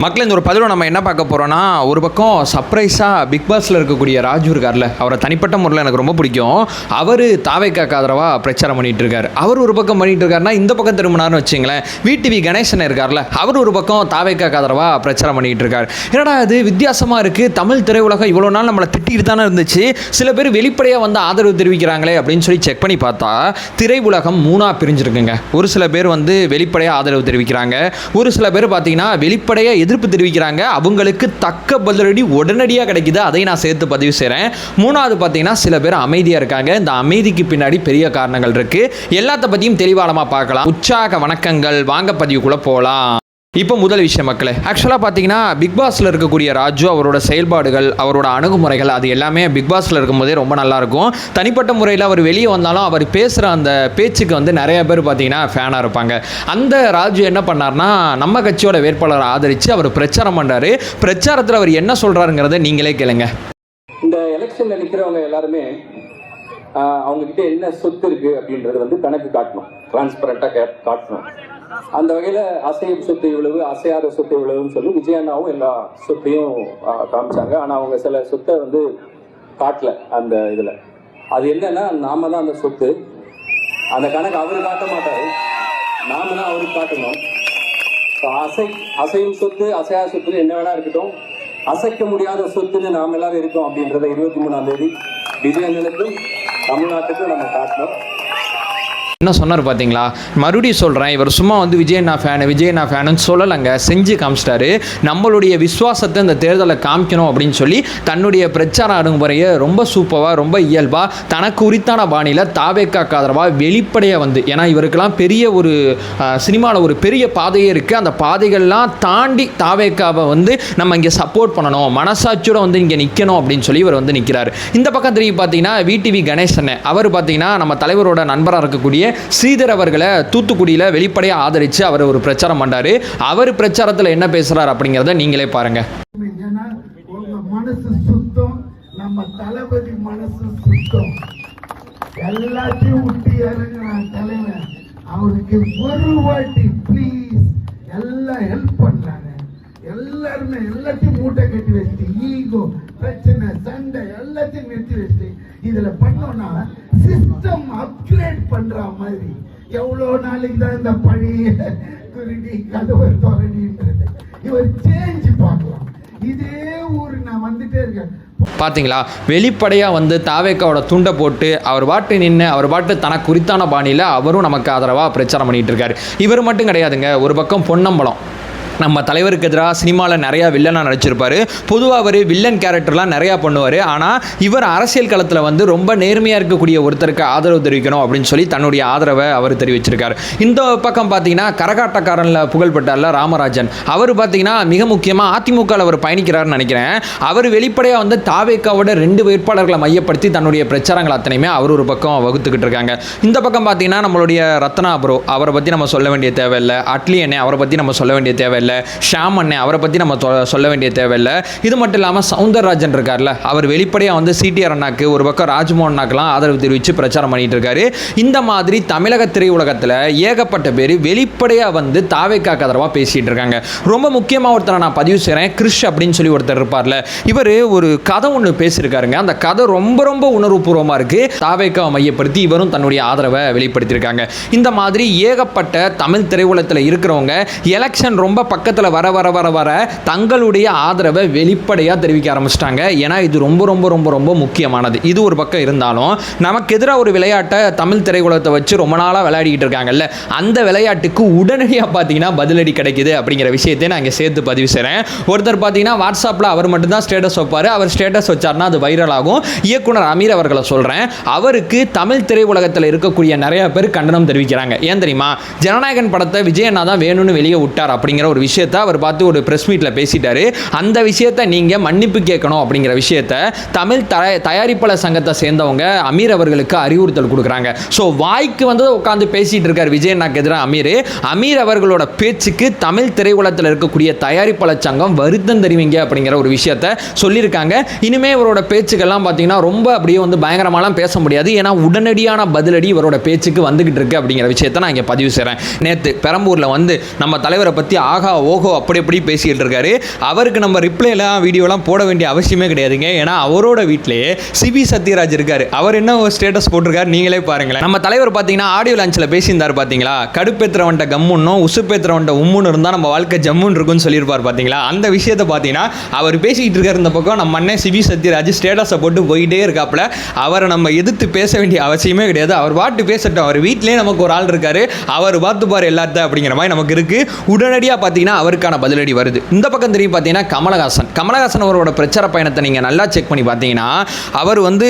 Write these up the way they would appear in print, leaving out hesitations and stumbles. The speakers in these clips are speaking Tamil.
மக்கள் இந்த ஒரு பதிவில் நம்ம என்ன பார்க்க போகிறோன்னா, ஒரு பக்கம் சர்ப்ரைஸாக பிக் பாஸில் இருக்கக்கூடிய ராஜு இருக்கார்ல, அவரை தனிப்பட்ட முறையில் எனக்கு ரொம்ப பிடிக்கும். அவர் தாவேக்காக்கு ஆதரவாக பிரச்சாரம் பண்ணிகிட்டு இருக்கார். அவர் ஒரு பக்கம் பண்ணிகிட்டு இருக்காருன்னா, இந்த பக்கம் திரும்பினார்னு வச்சுங்களேன், VTV கணேசன் இருக்கார்ல, அவர் ஒரு பக்கம் தாவேக்காக்கு ஆதரவாக பிரச்சாரம் பண்ணிகிட்டு இருக்கார். என்னடா இது வித்தியாசமாக இருக்குது, தமிழ் திரையுலகம் இவ்வளோ நாள் நம்மளை திட்டிட்டு தானே இருந்துச்சு, சில பேர் வெளிப்படையாக வந்து ஆதரவு தெரிவிக்கிறாங்களே அப்படின்னு சொல்லி செக் பண்ணி பார்த்தா, திரையுலகம் மூணாக பிரிஞ்சிருக்குங்க. ஒரு சில பேர் வந்து வெளிப்படையாக ஆதரவு தெரிவிக்கிறாங்க, ஒரு சில பேர் பார்த்தீங்கன்னா வெளிப்படையாக எதிர்ப்பு தெரிவிக்கிறாங்க. அவங்களுக்கு தக்க பதிலடி உடனடியாக கிடைக்குது. அதை நான் சேர்த்து பதிவு செய்கிறேன். மூணாவது பார்த்தீங்கன்னா சில பேர் அமைதியாக இருக்காங்க. இந்த அமைதிக்கு பின்னாடி பெரிய காரணங்கள் இருக்கு. எல்லாத்த பற்றியும் தெளிவாளமாக பார்க்கலாம். உற்சாக வணக்கங்கள். வாங்க பதிவுக்குள்ளே போகலாம். இப்போ முதல் விஷயம் மக்களே, ஆக்சுவலாக பார்த்தீங்கன்னா பிக் பாஸில் இருக்கக்கூடிய ராஜு அவரோட செயல்பாடுகள், அவரோட அணுகுமுறைகள், அது எல்லாமே பிக் பாஸில் இருக்கும்போதே ரொம்ப நல்லாயிருக்கும். தனிப்பட்ட முறையில் அவர் வெளியே வந்தாலும் அவர் பேசுகிற அந்த பேச்சுக்கு வந்து நிறைய பேர் பார்த்தீங்கன்னா ஃபேனாக இருப்பாங்க. அந்த ராஜு என்ன பண்ணார்னா, நம்ம கட்சியோட வேட்பாளரை ஆதரித்து அவர் பிரச்சாரம் பண்ணுறாரு. பிரச்சாரத்தில் அவர் என்ன சொல்கிறாருங்கிறத நீங்களே கேளுங்க. இந்த எலெக்ஷனில் நிற்கிறவங்க எல்லாருமே அவங்கக்கிட்ட என்ன சொத்து இருக்குது அப்படின்றது வந்து கணக்கு காட்டணும், டிரான்ஸ்பரண்ட்டாக காட்டணும். அந்த வகையில் அசையும் சொத்து இவ்வளவு, அசையாத சொத்து இவ்வளவுன்னு சொல்லி விஜயண்ணாவும் எல்லா சொத்தையும் காமிச்சாங்க. ஆனால் அவங்க சில சொத்தை வந்து காட்டல அந்த இதில். அது என்னன்னா, நாம தான் அந்த சொத்து. அந்த கணக்கு அவர் காட்ட மாட்டார், நாம தான் அவருக்கு காட்டணும். அசையும் சொத்து அசையாத சொத்து என்ன வேணா இருக்கட்டும், அசைக்க முடியாத சொத்துன்னு நாம் எல்லாரும் இருக்கோம் அப்படின்றத 23ஆம் தேதி விஜயண்ணனுக்கும் தமிழ்நாட்டுக்கும் நம்ம காட்டணும். என்ன சொன்னார் பார்த்தீங்களா? மறுபடியும் சொல்கிறேன், இவர் சும்மா வந்து விஜயண்ணா ஃபேனுன்னு சொல்லலைங்க, செஞ்சு காமிச்சிட்டாரு. நம்மளுடைய விசுவாசத்தை இந்த தேர்தலை காமிக்கணும் அப்படின்னு சொல்லி தன்னுடைய பிரச்சார அணுகுமுறையை ரொம்ப சூப்பராக, ரொம்ப இயல்பாக, தனக்கு உரித்தான பாணியில் தாவேக்காக்கு ஆதரவாக வெளிப்படையாக வந்து, ஏன்னா இவருக்கெல்லாம் பெரிய ஒரு சினிமாவில் ஒரு பெரிய பாதையே இருக்குது. அந்த பாதைகள்லாம் தாண்டி தாவேக்காவை வந்து நம்ம இங்கே சப்போர்ட் பண்ணணும், மனசாட்சியோடு வந்து இங்கே நிற்கணும் அப்படின்னு சொல்லி இவர் வந்து நிற்கிறார். இந்த பக்கம் திரும்பி பார்த்தீங்கன்னா VTV கணேசன், அவர் பார்த்தீங்கன்னா நம்ம தலைவரோட நண்பராக இருக்கக்கூடிய ஸ்ரீதர் அவர்களை தூத்துக்குடியில் வெளிப்படையாக ஆதரித்து அவர் ஒரு பிரச்சாரம் பண்ணாரு. அவர் பிரச்சாரத்தில் என்ன பேசுறாரு அப்படிங்கிறத நீங்களே பாருங்க. மனசு சுத்தம், நம்ம தளபதி மனசு சுத்தம். எல்லாத்தையும் விட்டு இறங்குறான் தலைவர். அவருக்கு ஒரு வாட்டி ப்ளீஸ் எல்லாம் ஹெல்ப் பண்ணாங்க. எல்லாருமே எல்லாத்தையும் மூட்டை கட்டி வச்சுட்டு, ஈகோ பிரச்சனை சண்டை எல்லாத்தையும் நிறுத்தி வச்சுட்டு இதுல பண்ணோம்னா சிஸ்டம் அப்கிரேட் பண்ற மாதிரி. எவ்வளவு நாளைக்கு தான் இந்த பழைய குருடி கதவர் தோரணின்றது, இவர் சேஞ்ச் பார்க்கலாம். இதே ஊர் நான் வந்துட்டே இருக்கேன். பார்த்தீங்களா, வெளிப்படையாக வந்து தாவேக்காவோட துண்டை போட்டு அவர் பாட்டு நின்று அவர் பாட்டு தனக்கு குறித்தான பாணியில் அவரும் நமக்கு ஆதரவாக பிரச்சாரம் பண்ணிகிட்டு இருக்காரு. இவர் மட்டும் கிடையாதுங்க. ஒரு பக்கம் பொன்னம்பலம் நம்ம தலைவருக்கு எதிராக சினிமாவில் நிறையா வில்லனாக நடிச்சிருப்பார். பொதுவாக அவர் வில்லன் கேரக்டர்லாம் நிறையா பண்ணுவார். ஆனால் இவர் அரசியல் களத்தில் வந்து ரொம்ப நேர்மையாக இருக்கக்கூடிய ஒருத்தருக்கு ஆதரவு தெரிவிக்கணும் அப்படின்னு சொல்லி தன்னுடைய ஆதரவை அவர் தெரிவிச்சிருக்கார். இந்த பக்கம் பார்த்தீங்கன்னா கரகாட்டக்காரனில் புகழ்பெற்றார்ல ராமராஜன், அவர் பார்த்தீங்கன்னா மிக முக்கியமாக அதிமுகவில் அவர் பயணிக்கிறார்னு நினைக்கிறேன். அவர் வெளிப்படையாக வந்து தாவேக்காவோட 2 வேட்பாளர்களை மையப்படுத்தி தன்னுடைய பிரச்சாரங்கள் அத்தனையுமே அவர் ஒரு பக்கம் வகுத்துக்கிட்டு இருக்காங்க. இந்த பக்கம் பார்த்தீங்கன்னா நம்மளுடைய ரத்னா ப்ரோ, அவரை பற்றி நம்ம சொல்ல வேண்டிய தேவையில்லை. அட்லி அண்ணே, அவரை பற்றி நம்ம சொல்ல வேண்டிய தேவையில்லை. ஷாம் அண்ணே, அவரை பற்றி நம்ம சொல்ல வேண்டிய தேவையில்லை. இது மட்டும் இல்லாமல் சவுந்தரராஜன் இருக்கார்ல, அவர் வெளிப்படையாக வந்து CTR அண்ணாக்கு, ஒரு பக்கம் ராஜ்மோகன் அண்ணாக்கெல்லாம் ஆதரவு தெரிவித்து பிரச்சாரம் பண்ணிட்டு இருக்காரு. இந்த மாதிரி தமிழக திரையுலகத்தில் ஏகப்பட்ட பேர் வெளிப்படையாக வந்து தாவேக்காக்கு ஆதரவாக பேசிகிட்டு இருக்காங்க. ரொம்ப முக்கியமாக ஒருத்தரை நான் பதிவு செய்கிறேன், கிறிஷ் அப்படின்னு சொல்லி ஒருத்தர் இருப்பார்ல, இவர் ஒரு கதை ஒன்று பேசியிருக்காருங்க. அந்த கதை ரொம்ப ரொம்ப உணர்வுபூர்வமாக இருக்குது. தாவேக்காவை மையப்படுத்தி இவரும் தன்னுடைய ஆதரவை வெளிப்படுத்தியிருக்காங்க. இந்த மாதிரி ஏகப்பட்ட தமிழ் திரையுலகத்தில் இருக்கிறவங்க எலெக்ஷன் ரொம்ப பக்கத்தில் வர வர வர வர தங்களுடைய ஆதரவை வெளிப்படையாக தெரிவிக்க ஆரம்பிச்சிட்டாங்க. ஏன்னா இது ரொம்ப ரொம்ப ரொம்ப ரொம்ப முக்கியமானது. இது ஒரு பக்கம் இருந்தாலும் நமக்கு எதிராக ஒரு விளையாட்டை தமிழ் திரையுலகத்தை வச்சு ரொம்ப நாளாக விளையாடிக்கிட்டு இருக்காங்கல்ல, அந்த விளையாட்டுக்கு உடனடியாக பார்த்தீங்கன்னா பதிலடி கிடைக்குது அப்படிங்கிற விஷயத்தை நான் இங்கே சேர்த்து பதிவு செய்கிறேன். ஒருத்தர் பார்த்தீங்கன்னா வாட்ஸ்அப்பில் அவர் மட்டும்தான் ஸ்டேட்டஸ் வைப்பார். அவர் ஸ்டேட்டஸ் வச்சார்னா அது வைரல் ஆகும். இயக்குனர் அமீர் அவர்களை சொல்கிறேன், அவருக்கு தமிழ் திரையுலகத்தில் இருக்கக்கூடிய நிறைய பேர் கண்டனம் தெரிவிக்கிறாங்க. ஏன் தெரியுமா? ஜனநாயகன் படத்தை விஜயண்ணா தான் வேணும்னு வெளியே விட்டார் அப்படிங்கிற ஒரு விஷயத்தை அவர் பார்த்து ஒரு பிரஸ் மீட்டில் பேசிட்டாரு. அந்த விஷயத்தை நீங்கள் மன்னிப்பு கேட்கணும் அப்படிங்கிற விஷயத்தை தமிழ் தயாரிப்பாளர் சங்கத்தை சேர்ந்தவங்க அமீர் அவர்களுக்கு அறிவுறுத்தல் கொடுக்குறாங்க. ஸோ வாய்க்கு வந்து உட்காந்து பேசிட்டு இருக்கார் விஜயண்ணாக்கு எதிராக அமீர் அவர்களோட பேச்சுக்கு தமிழ் திரையுலகத்தில் இருக்கக்கூடிய தயாரிப்பாளர் சங்கம் வருத்தம் தெரிவிங்க அப்படிங்கிற ஒரு விஷயத்தை சொல்லியிருக்காங்க. இனிமேல் இவரோட பேச்சுக்கெல்லாம் பார்த்தீங்கன்னா ரொம்ப அப்படியே வந்து பயங்கரமாலாம் பேச முடியாது. ஏன்னா உடனடியான பதிலடி இவரோட பேச்சுக்கு வந்துகிட்டு இருக்கு அப்படிங்கிற விஷயத்தை நான் இங்கே பதிவு செய்கிறேன். நேற்று பெரம்பூரில் வந்து நம்ம தலைவரை பற்றி ஆகா ஆஹா ஓஹோ அப்படி பேசிகிட்டு இருக்காரு. அவருக்கு நம்ம ரிப்ளைலாம் வீடியோலாம் போட வேண்டிய அவசியமே கிடையாதுங்க. ஏன்னா அவரோட வீட்டிலேயே சிபி சத்யராஜ் இருக்காரு. அவர் என்ன ஸ்டேட்டஸ் போட்டிருக்காரு நீங்களே பாருங்களேன். நம்ம தலைவர் பார்த்தீங்கன்னா ஆடியோ லான்ச்சில் பேசியிருந்தார் பார்த்தீங்களா, கடுப்பேத்திரவன்ட்ட கம்முன்னும் உசுப்பேத்திரவன்ட்ட உம்முன்னு இருந்தால் நம்ம வாழ்க்கை ஜம்முன்னு இருக்குன்னு சொல்லியிருப்பார் பார்த்தீங்களா. அந்த விஷயத்தை பார்த்தீங்கன்னா அவர் பேசிக்கிட்டு இருக்காரு. இந்த பக்கம் நம்ம அண்ணன் சிபி சத்யராஜ் ஸ்டேட்டஸை போட்டு போயிட்டே இருக்காப்புல. அவரை நம்ம எதிர்த்து பேச வேண்டிய அவசியமே கிடையாது. அவர் பாட்டு பேசட்டும். அவர் வீட்டிலே நமக்கு ஒரு ஆள் இருக்காரு, அவர் பார்த்துப்பார் எல்லாத்த அப்படிங்கிற மாதிரி நமக்கு இருக்கு. உடனடியாக பார்த்தீங்கன்னா அவருக்கான பதிலடி வருது. இந்த பக்கம் தெரியும் பார்த்தீங்கன்னா கமலஹாசன் அவரோட பிரச்சார பயணத்தை நீங்கள் நல்லா செக் பண்ணி பார்த்தீங்கன்னா அவர் வந்து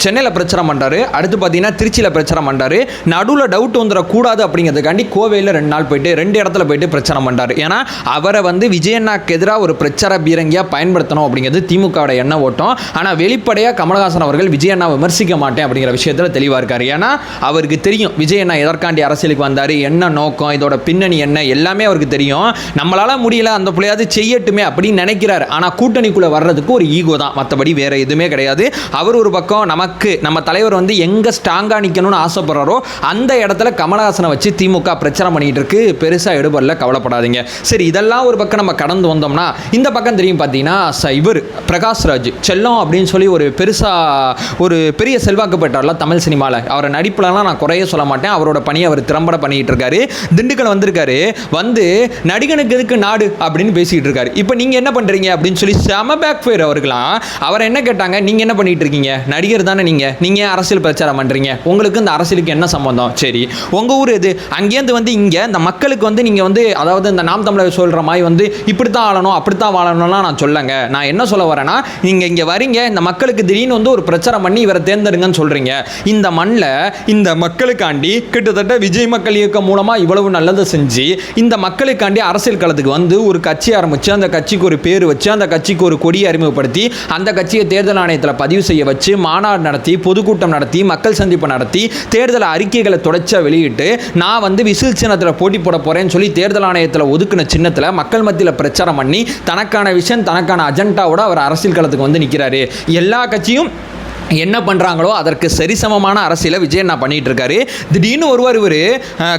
சென்னையில் பிரச்சாரம் பண்ணுறாரு, அடுத்து பார்த்தீங்கன்னா திருச்சியில் பிரச்சாரம் பண்ணுறாரு. நடுவில் டவுட் வந்துடக்கூடாது அப்படிங்கிறதுக்காண்டி கோவையில் 2 நாள் போயிட்டு 2 இடத்துல போயிட்டு பிரச்சாரம் பண்ணுறாரு. ஏன்னா அவரை வந்து விஜயண்ணாக்கு எதிராக ஒரு பிரச்சார பீரங்கியாக பயன்படுத்தணும் அப்படிங்கிறது திமுகவோட எண்ண ஓட்டம். ஆனால் வெளிப்படையாக கமலஹாசன் அவர்கள் விஜயண்ணா விமர்சிக்க மாட்டேன் அப்படிங்கிற விஷயத்தில் தெளிவாக இருக்காரு. ஏன்னா அவருக்கு தெரியும் விஜயண்ணா எதற்காண்டி அரசியலுக்கு வந்தார், என்ன நோக்கம், இதோட பின்னணி என்ன, எல்லாமே அவருக்கு தெரியும். நம்மளால முடியல அந்த பிள்ளையாவது செய்யட்டுமே அப்படின்னு நினைக்கிறாரு. ஆனால் கூட்டணிக்குள்ளே வர்றதுக்கு ஒரு ஈகோ தான், மற்றபடி வேற எதுவுமே கிடையாது. அவர் ஒரு பக்கம் நமக்கு நம்ம தலைவர் வந்து எங்கே ஸ்ட்ராங்காக நிற்கணும்னு ஆசைப்படுறாரோ அந்த இடத்துல கமலஹாசனை வச்சு திமுக பிரச்சாரம் பண்ணிட்டு இருக்கு. பெருசாக எடுபடல, கவலைப்படாதீங்க. சரி, இதெல்லாம் ஒரு பக்கம் நம்ம கடந்து வந்தோம்னா இந்த பக்கம் தெரியும் பார்த்தீங்கன்னா இவர் பிரகாஷ்ராஜ் செல்லம் அப்படின்னு சொல்லி ஒரு பெரிய செல்வாக்கு பெற்றார்ல தமிழ் சினிமாவில். அவரை நடிப்புலலாம் நான் குறைய சொல்ல மாட்டேன். அவரோட பணியை அவர் திறம்பட பண்ணிட்டு இருக்காரு. திண்டுக்கல் வந்திருக்காரு, வந்து நடிகனுக்கு எதுக்கு நாடு அப்படின்னு பேசிட்டு இருக்காரு. இப்போ நீங்க என்ன பண்றீங்க அப்படின்னு சொல்லி செம பேக் ஃபயர் அவருக்கலாம். அவரை என்ன கேட்டாங்க, நீங்க என்ன பண்ணிட்டு இருக்கீங்க, நடிகர் தானே நீங்க அரசியல் பிரச்சாரம் பண்றீங்க, உங்களுக்கு இந்த அரசியலுக்கு என்ன சம்பந்தம், சரி உங்க ஊர் எது, அங்கேருந்து வந்து இங்க இந்த மக்களுக்கு வந்து நீங்க வந்து அதாவது இந்த நாம் தமிழர் சொல்ற மாதிரி வந்து இப்படித்தான் ஆளணும் அப்படித்தான் வாழணும்லாம் நான் சொல்லங்க. நான் என்ன சொல்ல வரேன்னா, நீங்க இங்க வரீங்க, இந்த மக்களுக்கு திடீர்னு வந்து ஒரு பிரச்சாரம் பண்ணி இவரை தேர்ந்தெடுங்கன்னு சொல்றீங்க. இந்த மண்ணில் இந்த மக்களுக்காண்டி கிட்டத்தட்ட விஜய் மக்கள் இயக்கம் மூலமா இவ்வளவு நல்லதை செஞ்சு இந்த மக்களுக்காண்டி அரசியல் களத்துக்கு வந்து ஒரு கட்சி ஆரம்பிச்சு அந்த கட்சிக்கு ஒரு பேர் வச்சு அந்த கட்சிக்கு ஒரு கொடியை அறிமுகப்படுத்தி அந்த கட்சியை தேர்தல் ஆணையத்தில் பதிவு செய்ய வச்சு மாநாடு நடத்தி பொதுக்கூட்டம் நடத்தி மக்கள் சந்திப்பு நடத்தி தேர்தல் அறிக்கைகளை தொடர்ச்சியாக வெளியிட்டு நான் வந்து விசில் சின்னத்தில் போட்டி போட போறேன்னு சொல்லி தேர்தல் ஆணையத்தில் ஒதுக்கின சின்னத்தில் மக்கள் மத்தியில் பிரச்சாரம் பண்ணி தனக்கான விஷயம் தனக்கான அஜெண்டாவோட அவர் அரசியல் களத்துக்கு வந்து நிற்கிறாரு. எல்லா கட்சியும் என்ன பண்ணுறாங்களோ அதற்கு சரிசமமான அரசியலை விஜயண்ணா பண்ணிட்டு இருக்காரு. திடீர்னு ஒருவர் இவர்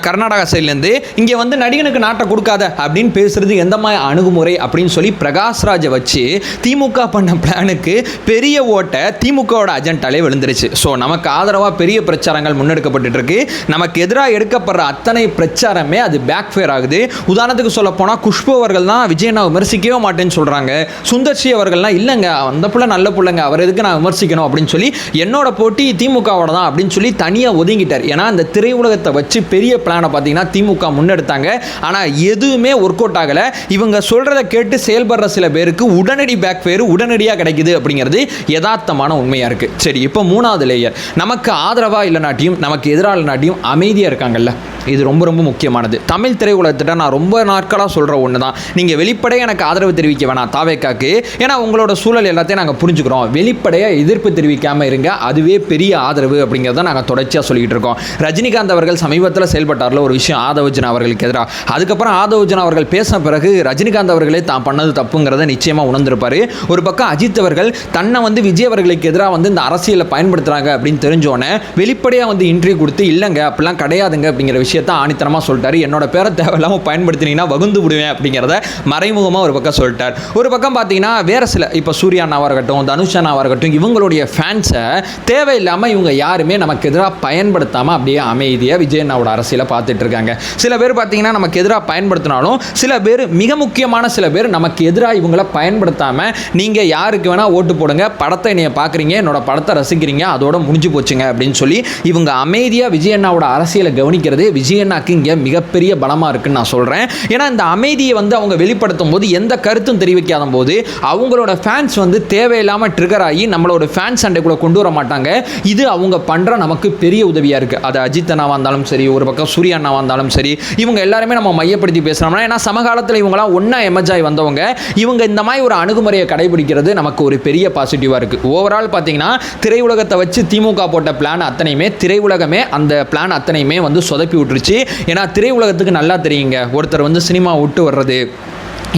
கர்நாடகா சைட்லேருந்து இங்கே வந்து நடிகனுக்கு நாட்டை கொடுக்காத அப்படின்னு பேசுறது எந்த மாதிரி அணுகுமுறை அப்படின்னு சொல்லி பிரகாஷ்ராஜை வச்சு திமுக பண்ண பிளானுக்கு பெரிய ஓட்டை திமுகவோட அஜெண்டாலே விழுந்துருச்சு. ஸோ நமக்கு ஆதரவாக பெரிய பிரச்சாரங்கள் முன்னெடுக்கப்பட்டு இருக்கு. நமக்கு எதிராக எடுக்கப்படுற அத்தனை பிரச்சாரமே அது பேக் ஃபயர் ஆகுது. உதாரணத்துக்கு சொல்ல போனால் குஷ்பு அவர்கள் தான் விஜயண்ணா விமர்சிக்கவே மாட்டேன்னு சொல்கிறாங்க. சுந்தர்சி அவர்கள்லாம் இல்லைங்க அந்த பிள்ளை நல்ல பிள்ளைங்க, அவர் எதுக்கு நான் விமர்சிக்கணும் அப்படின்னு சொல்லி என்னோட போட்டி திமுகவோட தான் அப்படின்னு சொல்லி தனியாக ஒதுங்கிட்டார். ஏன்னா இந்த திரையுலகத்தை வச்சு பெரிய பிளானை பார்த்தீங்கன்னா திமுக முன்னெடுத்தாங்க. ஆனால் எதுவுமே ஒர்க் அவுட் ஆகலை. இவங்க சொல்கிறத கேட்டு செயல்படுற சில பேருக்கு உடனடி பேக் ஃபயர் உடனடியாக கிடைக்குது அப்படிங்கிறது யதார்த்தமான உண்மையாக இருக்குது. சரி, இப்போ 3வது லேயர், நமக்கு ஆதரவாக இல்லைனாட்டியும் நமக்கு எதிராக இல்லைனாட்டியும் அமைதியாக இருக்காங்கல்ல, இது ரொம்ப ரொம்ப முக்கியமானது. தமிழ் திரையுலகத்திட்ட நான் ரொம்ப நாட்களாக சொல்கிற ஒன்று தான், நீங்கள் வெளிப்படையாக எனக்கு ஆதரவு தெரிவிக்க வேணாம் தாவேக்காக்கு, ஏன்னா உங்களோட சூழல் எல்லாத்தையும் நாங்கள் புரிஞ்சுக்கிறோம். வெளிப்படையாக எதிர்ப்பு தெரிவிக்காமல் இருங்க, அதுவே பெரிய ஆதரவு அப்படிங்கிறத நாங்கள் தொடர்ச்சியாக சொல்லிக்கிட்டு இருக்கோம். ரஜினிகாந்த் அவர்கள் சமீபத்தில் செயல்பட்டார்ல ஒரு விஷயம் ஆதவர்ஜன் அவர்களுக்கு எதிராக, அதுக்கப்புறம் ஆதவர்ஜன் அவர்கள் பேசின பிறகு ரஜினிகாந்த் அவர்களே தான் பண்ணது தப்புங்கிறத நிச்சயமாக உணர்ந்திருப்பார். ஒரு பக்கம் அஜித் அவர்கள் தன்னை வந்து விஜய் அவர்களுக்கு எதிராக வந்து இந்த அரசியலை பயன்படுத்துகிறாங்க அப்படின்னு தெரிஞ்சோன்னே வெளிப்படையாக வந்து இன்டர்வியூ கொடுத்து இல்லைங்க அப்படிலாம் கிடையாதுங்க அப்படிங்கிற விஷயத்தை ஆணித்தனமாக சொல்லிட்டாரு. என்னோட பேரை தேவையில்லாமல் பயன்படுத்தினீங்கன்னா வகுந்து விடுவேன் அப்படிங்கிறத மறைமுகமாக ஒரு பக்கம் சொல்லிட்டார். ஒரு பக்கம் பார்த்தீங்கன்னா வேற சில இப்போ சூர்யா அண்ணாவாக இருக்கட்டும் தனுஷ் அண்ணாவாக இருக்கட்டும் இவங்களுடைய ஃபேன்ஸை தேவையில்லாமல் இவங்க யாருமே நமக்கு எதிராக பயன்படுத்தாமல் அப்படியே அமைதியாக விஜய் அண்ணாவோட அரசியலை பார்த்துட்டு இருக்காங்க. சில பேர் பார்த்தீங்கன்னா நமக்கு எதிராக பயன்படுத்தினாலும் சில பேர் மிக முக்கியமான சில பேர் நமக்கு எதிராக இவங்களை பயன்படுத்தாமல் நீங்கள் யாருக்கு வேணால் ஓட்டு போடுங்க, படத்தை நீங்கள் பார்க்குறீங்க, என்னோட படத்தை ரசிக்கிறீங்க, அதோட முடிஞ்சு போச்சுங்க அப்படின்னு சொல்லி இவங்க அமைதியாக விஜய் அண்ணாவோட அரசியலை கவனிக்கிறது விஜய் அண்ணாக்கு இங்கே மிகப்பெரிய பலமாக இருக்குன்னு நான் சொல்கிறேன். ஏன்னா இந்த அமைதியை வந்து அவங்க வெளிப்படுத்தும் போது எந்த கருத்தும் தெரிவிக்காத போது அவங்களோட ஃபேன்ஸ் வந்து தேவையில்லாமல் ட்ரிகர் ஆகி நம்மளோட ஃபேன்ஸ் சண்டைக்குள்ளே கொண்டு வர மாட்டாங்க. இது அவங்க பண்ணுற நமக்கு பெரிய உதவியாக இருக்குது. அது அஜித் அண்ணாவாக இருந்தாலும் சரி, ஒரு பக்கம் சூர்யா அண்ணாவாக இருந்தாலும் சரி, இவங்க எல்லாருமே நம்ம மையப்படுத்தி பேசுகிறோம்னா, ஏன்னா சமகாலத்தில் இவங்களாம் ஒன்றா எமர்ஜாய் வந்தவங்க, இவங்க இந்த மாதிரி ஒரு அணுகுமுறையை கடைபிடிக்கிறது நமக்கு ஒரு பெரிய பாசிட்டிவாக இருக்குது. ஓவரால் பார்த்தீங்கன்னா திரையுலகத்தை வச்சு திமுக போட்ட பிளான் அத்தனையுமே திரையுலகமே அந்த பிளான் அத்தனையுமே வந்து சொதப்பி விட்டுருச்சு. ஏன்னா திரையுலகத்துக்கு நல்லா தெரியுங்க, ஒருத்தர் வந்து சினிமா விட்டு வர்றது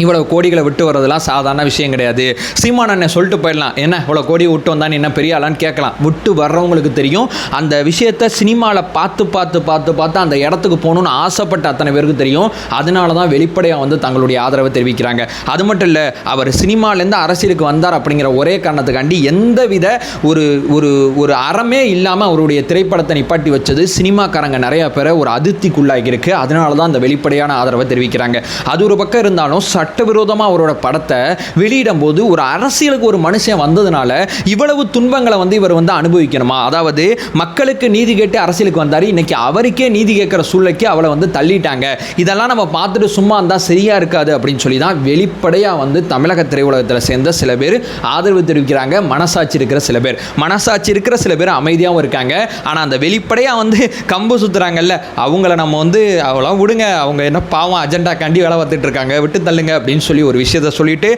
இவ்வளோ கோடிகளை விட்டு வர்றதெல்லாம் சாதாரண விஷயம் கிடையாது. சீமான் அண்ணன் சொல்லிட்டு போயிடலாம், என்ன இவ்வளோ கோடியை விட்டு வந்தான்னு என்ன பெரிய ஆளான்னு கேட்கலாம். விட்டு வர்றவங்களுக்கு தெரியும் அந்த விஷயத்தை சினிமாவில் பார்த்து அந்த இடத்துக்கு போகணுன்னு ஆசைப்பட்ட அத்தனை பேருக்கு தெரியும். அதனால தான் வெளிப்படையாக வந்து தங்களுடைய ஆதரவை தெரிவிக்கிறாங்க. அது மட்டும் இல்லை, அவர் சினிமாலேருந்து அரசியலுக்கு வந்தார் அப்படிங்கிற ஒரே காரணத்துக்காண்டி எந்தவித ஒரு ஒரு ஒரு அறமே இல்லாமல் அவருடைய திரைப்படத்தை நிப்பாட்டி வச்சது சினிமாக்காரங்க நிறையா பேரை ஒரு அதிர்ச்சிக்குள்ளாகிருக்கு. அதனால தான் அந்த வெளிப்படையான ஆதரவை தெரிவிக்கிறாங்க. அது ஒரு பக்கம் இருந்தாலும் சட்டவிரோதமாக அவரோட படத்தை வெளியிடும் போது ஒரு அரசியலுக்கு ஒரு மனுஷன் வந்ததுனால இவ்வளவு துன்பங்களை வந்து இவர் வந்து அனுபவிக்கணுமா? அதாவது மக்களுக்கு நீதி கேட்டு அரசியலுக்கு வந்தார், இன்னைக்கு அவருக்கே நீதி கேட்குற சூழ்நிலைக்கு அவளை வந்து தள்ளிட்டாங்க. இதெல்லாம் நம்ம பார்த்துட்டு சும்மா இருந்தால் சரியா இருக்காது அப்படின்னு சொல்லி தான் வெளிப்படையாக வந்து தமிழக திரையுலகத்தில் சேர்ந்த சில பேர் ஆதரவு தெரிவிக்கிறாங்க. மனசாட்சி இருக்கிற சில பேர் அமைதியாகவும் இருக்காங்க. ஆனால் அந்த வெளிப்படையாக வந்து கம்பு சுற்றுறாங்கல்ல, அவங்கள நம்ம வந்து அவ்வளோ விடுங்க, அவங்க என்ன பாவம் அஜெண்டா கண்டி வேலை பார்த்துட்டு இருக்காங்க, விட்டு தள்ளுங்க அப்படின்னு சொல்லி ஒரு விஷயத்தை சொல்லிட்டு,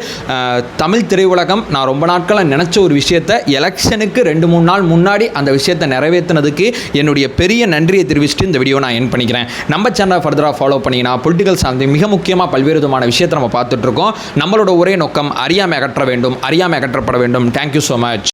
தமிழ் திரையுலகம் நான் ரொம்ப நாட்களாக நினச்ச ஒரு விஷயத்தை எலெக்ஷனுக்கு 2-3 நாள் முன்னாடி அந்த விஷயத்தை நிறைவேற்றினதுக்கு என்னுடைய பெரிய நன்றியை தெரிவிச்சுட்டு இந்த வீடியோ நான் என் பண்ணிக்கிறேன். நம்ம சேனலை ஃபர்தராக ஃபாலோ பண்ணிங்கன்னா பொலிட்டிக்கல் சார்ந்து மிக முக்கியமாக பல்வேறு விதமான விஷயத்தை நம்ம பார்த்துட்ருக்கோம். நம்மளோட ஒரே நோக்கம் அறியாமை அகற்ற வேண்டும், அறியாமை அகற்றப்பட வேண்டும். Thank you so much.